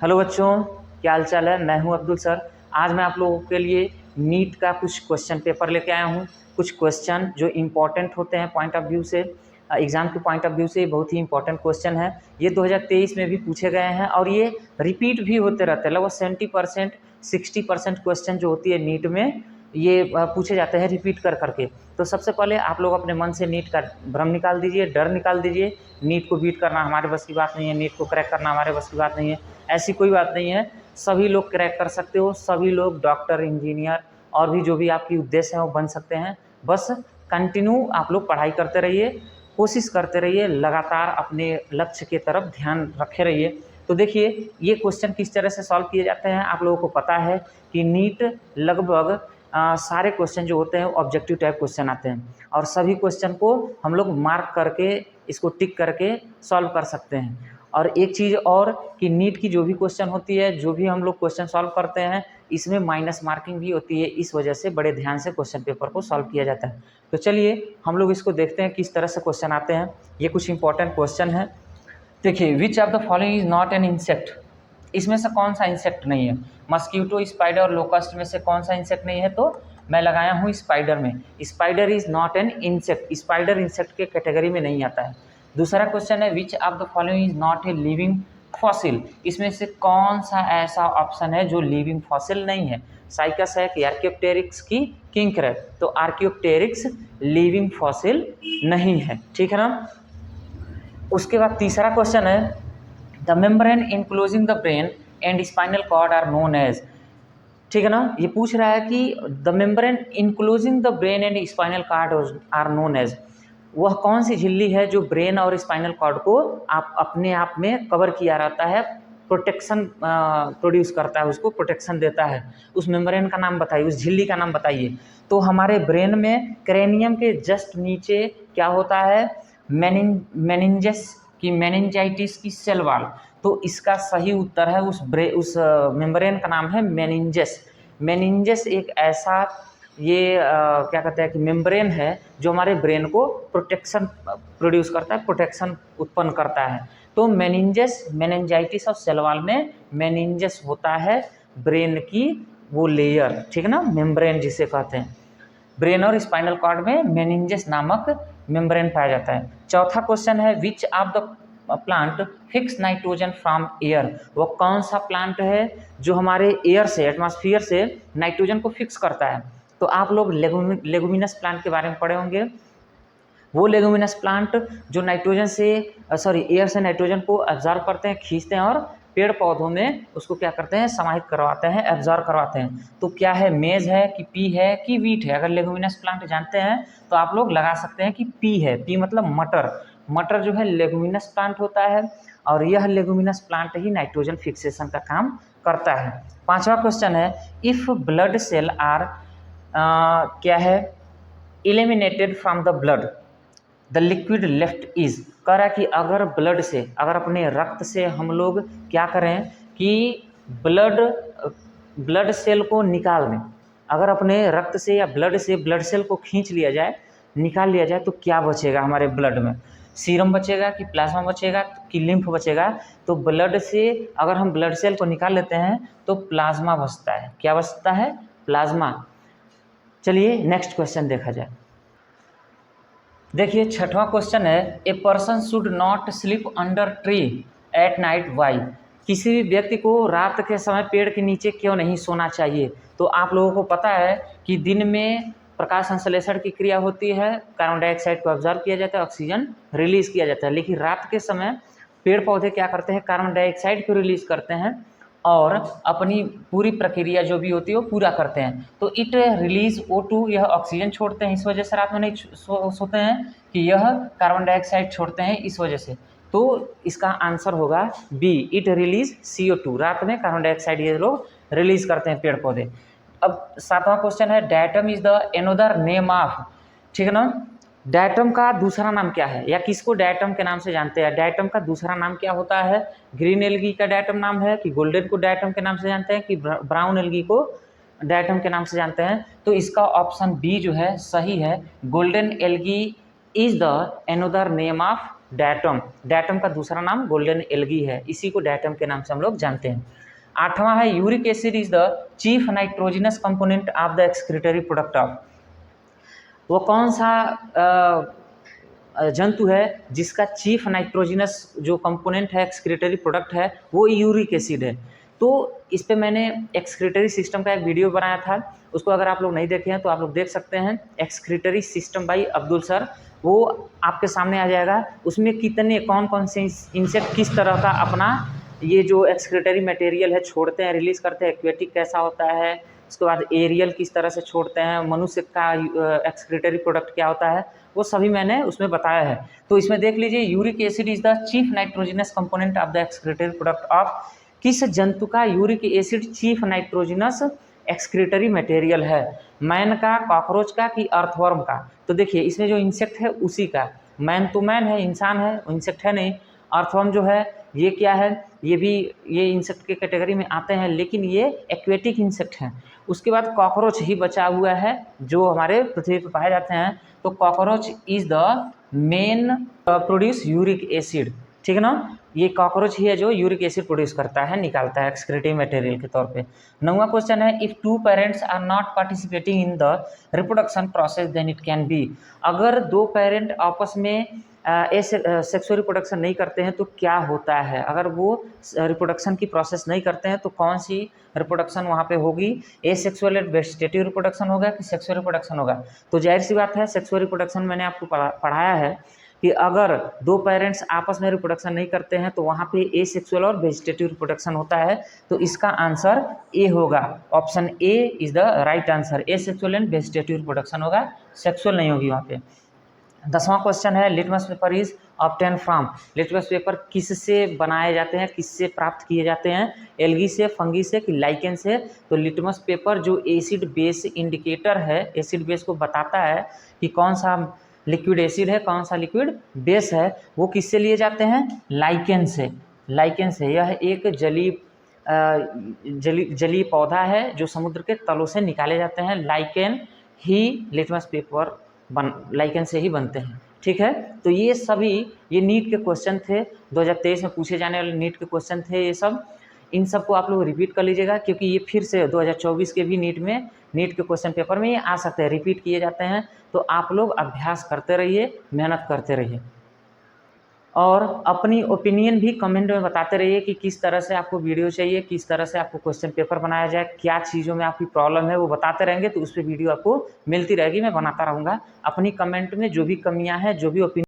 Hello बच्चों, क्या हाल चाल है। मैं हूं अब्दुल सर। आज मैं आप लोगों के लिए नीट का कुछ क्वेश्चन पेपर लेके आया हूं। कुछ क्वेश्चन जो इम्पोर्टेंट होते हैं पॉइंट ऑफ व्यू से, एग्जाम के पॉइंट ऑफ व्यू से बहुत ही इंपॉर्टेंट क्वेश्चन है। ये 2023 में भी पूछे गए हैं और ये रिपीट भी होते रहते हैं। लगभग 70% 60% क्वेश्चन जो होती है नीट में ये पूछे जाते हैं रिपीट कर करके। तो सबसे पहले आप लोग अपने मन से नीट का भ्रम निकाल दीजिए, डर निकाल दीजिए। नीट को बीट करना हमारे बस की बात नहीं है, नीट को क्रैक करना हमारे बस की बात नहीं है, ऐसी कोई बात नहीं है। सभी लोग क्रैक कर सकते हो, सभी लोग डॉक्टर, इंजीनियर और भी जो भी आपकी उद्देश्य है वो बन सकते हैं। बस कंटिन्यू आप लोग पढ़ाई करते रहिए, कोशिश करते रहिए, लगातार अपने लक्ष्य की तरफ ध्यान रखे रहिए। तो देखिए ये क्वेश्चन किस तरह से सॉल्व किए जाते हैं। आप लोगों को पता है कि नीट लगभग सारे क्वेश्चन जो होते हैं ऑब्जेक्टिव टाइप क्वेश्चन आते हैं और सभी क्वेश्चन को हम लोग मार्क करके इसको टिक करके सॉल्व कर सकते हैं। और एक चीज़ और कि नीट की जो भी क्वेश्चन होती है, जो भी हम लोग क्वेश्चन सॉल्व करते हैं, इसमें माइनस मार्किंग भी होती है। इस वजह से बड़े ध्यान से क्वेश्चन पेपर को सॉल्व किया जाता है। तो चलिए हम लोग इसको देखते हैं किस तरह से क्वेश्चन आते हैं। ये कुछ इंपॉर्टेंट क्वेश्चन है। देखिए, which of the following is not an insect. इसमें से कौन सा इंसेक्ट नहीं है। मस्कीटो, स्पाइडर और लोकस्ट में से कौन सा इंसेक्ट नहीं है। तो मैं लगाया हूँ स्पाइडर में। Spider is not an insect. Spider insect के कैटेगरी में नहीं आता है। दूसरा क्वेश्चन है which of the following is not a living fossil. इसमें से कौन सा ऐसा ऑप्शन है जो लिविंग फॉसिल नहीं है। साइकस है कि आर्कियोप्टेरिक्स की किंग क्रैब। तो आर्कियोप्टेरिक्स लिविंग फॉसिल नहीं है, ठीक है ना। उसके बाद तीसरा क्वेश्चन है the membrane enclosing the brain and spinal cord are known as. ठीक है ना। ये पूछ रहा है कि the membrane enclosing the brain and spinal cord are known as, वह कौन सी झिल्ली है जो ब्रेन और स्पाइनल कॉर्ड को आप अपने आप में कवर किया रहता है, प्रोटेक्शन प्रोड्यूस करता है, उसको प्रोटेक्शन देता है। उस मेम्ब्रेन का नाम बताइए, उस झिल्ली का नाम बताइए। तो हमारे ब्रेन में क्रेनियम के जस्ट नीचे क्या होता है, मेनिंजस की मेनिंजाइटिस की सेल वॉल। तो इसका सही उत्तर है उस मेम्ब्रेन का नाम है मेनिंजस। मेनिंजस एक ऐसा ये क्या कहते हैं कि मेम्ब्रेन है जो हमारे ब्रेन को प्रोटेक्शन प्रोड्यूस करता है, प्रोटेक्शन उत्पन्न करता है। तो मेनिंजस, मेनिंजाइटिस और सेल वॉल में मेनिंजस होता है ब्रेन की वो लेयर, ठीक है ना, मेम्ब्रेन जिसे कहते हैं। ब्रेन और स्पाइनल कॉर्ड में मेनिंजस नामक मेम्ब्रेन पाया जाता है। चौथा क्वेश्चन है which of the plant fix nitrogen from air. वो कौन सा प्लांट है जो हमारे एयर से, एटमॉस्फेयर से नाइट्रोजन को फिक्स करता है। तो आप लोग लेगुमिनस प्लांट के बारे में पढ़े होंगे। वो लेगुमिनस प्लांट जो नाइट्रोजन से एयर से नाइट्रोजन को एब्जॉर्ब करते हैं, खींचते हैं और पेड़ पौधों में उसको क्या करते हैं, समाहित करवाते हैं, एब्जॉर्ब करवाते हैं। तो क्या है, मेज है कि पी है कि वीट है। अगर लेगुमिनस प्लांट जानते हैं तो आप लोग लगा सकते हैं कि पी है। पी मतलब मटर। मटर जो है लेगुमिनस प्लांट होता है और यह लेगुमिनस प्लांट ही नाइट्रोजन फिक्सेशन का काम करता है। पांचवा क्वेश्चन है इफ ब्लड सेल आर क्या है, eliminated from the blood the liquid left is. कह रहा है कि अगर ब्लड से, अगर अपने रक्त से हम लोग क्या करें कि ब्लड सेल को निकाल दें, अगर अपने रक्त से या ब्लड से ब्लड सेल को खींच लिया जाए, निकाल लिया जाए, तो क्या बचेगा हमारे ब्लड में। सीरम बचेगा कि प्लाज्मा बचेगा कि लिम्फ बचेगा। तो ब्लड से अगर हम ब्लड सेल को निकाल लेते हैं तो प्लाज्मा बचता है। क्या बचता है, प्लाज्मा। चलिए नेक्स्ट क्वेश्चन देखा जाए। देखिए छठवां क्वेश्चन है a person should not sleep under tree at night why. किसी भी व्यक्ति को रात के समय पेड़ के नीचे क्यों नहीं सोना चाहिए। तो आप लोगों को पता है कि दिन में प्रकाश संश्लेषण की क्रिया होती है, कार्बन डाइऑक्साइड को ऑब्जर्व किया जाता है, ऑक्सीजन रिलीज किया जाता है। लेकिन रात के समय पेड़ पौधे क्या करते हैं, कार्बन डाइऑक्साइड को रिलीज करते हैं और अपनी पूरी प्रक्रिया जो भी होती है वो पूरा करते हैं। तो इट रिलीज O2, यह ऑक्सीजन छोड़ते हैं, इस वजह से रात में नहीं सोते हैं कि यह कार्बन डाइऑक्साइड छोड़ते हैं, इस वजह से। तो इसका आंसर होगा बी, इट रिलीज CO2। रात में कार्बन डाइऑक्साइड ये लोग रिलीज करते हैं पेड़ पौधे। अब सातवां क्वेश्चन है diatom is the another name of, ठीक है ना। डायटम का दूसरा नाम क्या है, या किसको डायटम के नाम से जानते हैं। डायटम का दूसरा नाम क्या होता है। ग्रीन एल्गी का डायटम नाम है कि गोल्डन को डायटम के नाम से जानते हैं कि ब्राउन एल्गी को डायटम के नाम से जानते हैं। तो इसका ऑप्शन बी जो है सही है, golden algae is the another name of diatom, diatom का दूसरा नाम गोल्डन एल्गी है, इसी को डायटम के नाम से हम लोग जानते हैं। 8वां है uric acid is the chief nitrogenous component of the excretory product of. वो कौन सा जंतु है जिसका चीफ नाइट्रोजिनस जो कंपोनेंट है, एक्सक्रीटरी प्रोडक्ट है, वो यूरिक एसिड है। तो इस पे मैंने एक्सक्रीटरी सिस्टम का एक वीडियो बनाया था, उसको अगर आप लोग नहीं देखे हैं तो आप लोग देख सकते हैं, excretory system by Abdul sir, वो आपके सामने आ जाएगा। उसमें कितने कौन कौन से इंसेक्ट किस तरह का अपना ये जो एक्सक्रीटरी मटेरियल है छोड़ते हैं, रिलीज करते हैं, एक्वेटिक कैसा होता है, उसके बाद एरियल किस तरह से छोड़ते हैं, मनुष्य का एक्सक्रीटरी प्रोडक्ट क्या होता है, वो सभी मैंने उसमें बताया है। तो इसमें देख लीजिए, uric acid is the chief nitrogenous component of the excretory product of, किस जंतु का uric acid chief nitrogenous excretory material है, मैन का, कॉकरोच का कि अर्थवर्म का। तो देखिए इसमें जो इंसेक्ट है उसी का, मैन तो मैन है, इंसान है, इंसेक्ट है नहीं। अर्थवर्म जो है ये क्या है, ये भी ये इंसेक्ट के कैटेगरी में आते हैं, लेकिन ये एक्वेटिक इंसेक्ट हैं। उसके बाद कॉकरोच ही बचा हुआ है जो हमारे पृथ्वी पर पाए जाते हैं। तो cockroach is the main produce uric acid, ठीक है ना। ये कॉकरोच ही है जो यूरिक एसिड प्रोड्यूस करता है, निकालता है एक्सक्रीटरी मटेरियल के तौर पे। 9वां क्वेश्चन है, if two parents are not participating in the reproduction process then it can be. अगर दो पेरेंट आपस में सेक्सुअल रिप्रोडक्शन नहीं करते हैं तो क्या होता है, अगर वो रिप्रोडक्शन की प्रोसेस नहीं करते हैं तो कौन सी रिप्रोडक्शन वहाँ पे होगी, एसेक्सुअल एंड वेजिटेटिव रिप्रोडक्शन होगा कि सेक्सुअल रिप्रोडक्शन होगा। तो जाहिर सी बात है, सेक्सुअल रिप्रोडक्शन मैंने आपको पढ़ाया है कि अगर दो पेरेंट्स आपस में रिप्रोडक्शन नहीं करते हैं तो वहाँ पे एसेक्सुअल और वेजिटेटिव रिप्रोडक्शन होता है। तो इसका आंसर ए होगा, option A is the right answer, asexual and vegetative reproduction होगा, सेक्सुअल नहीं होगी वहाँ पे। 10वां क्वेश्चन है, litmus paper is obtain from. Litmus paper किससे बनाए जाते हैं, किससे प्राप्त किए जाते हैं, एल्गी से, फंगी से कि लाइकेन से। तो लिटमस पेपर जो एसिड बेस इंडिकेटर है, एसिड बेस को बताता है कि कौन सा लिक्विड एसिड है, कौन सा लिक्विड बेस है, वो किससे लिए जाते हैं, लाइकेन से। लाइकेन से, यह एक जलीय पौधा है जो समुद्र के तलों से निकाले जाते हैं। लाइकेन ही लिटमस पेपर लाइकेन से ही बनते हैं, ठीक है। तो ये सभी ये नीट के क्वेश्चन थे, 2023 में पूछे जाने वाले नीट के क्वेश्चन थे ये सब। इन सब को आप लोग रिपीट कर लीजिएगा, क्योंकि ये फिर से 2024 के भी नीट के क्वेश्चन पेपर में ये आ सकते हैं, रिपीट किए जाते हैं। तो आप लोग अभ्यास करते रहिए, मेहनत करते रहिए, और अपनी ओपिनियन भी कमेंट में बताते रहिए कि किस तरह से आपको वीडियो चाहिए, किस तरह से आपको क्वेश्चन पेपर बनाया जाए, क्या चीज़ों में आपकी प्रॉब्लम है वो बताते रहेंगे तो उस पर वीडियो आपको मिलती रहेगी, मैं बनाता रहूँगा। अपनी कमेंट में जो भी कमियां हैं, जो भी ओपिनियन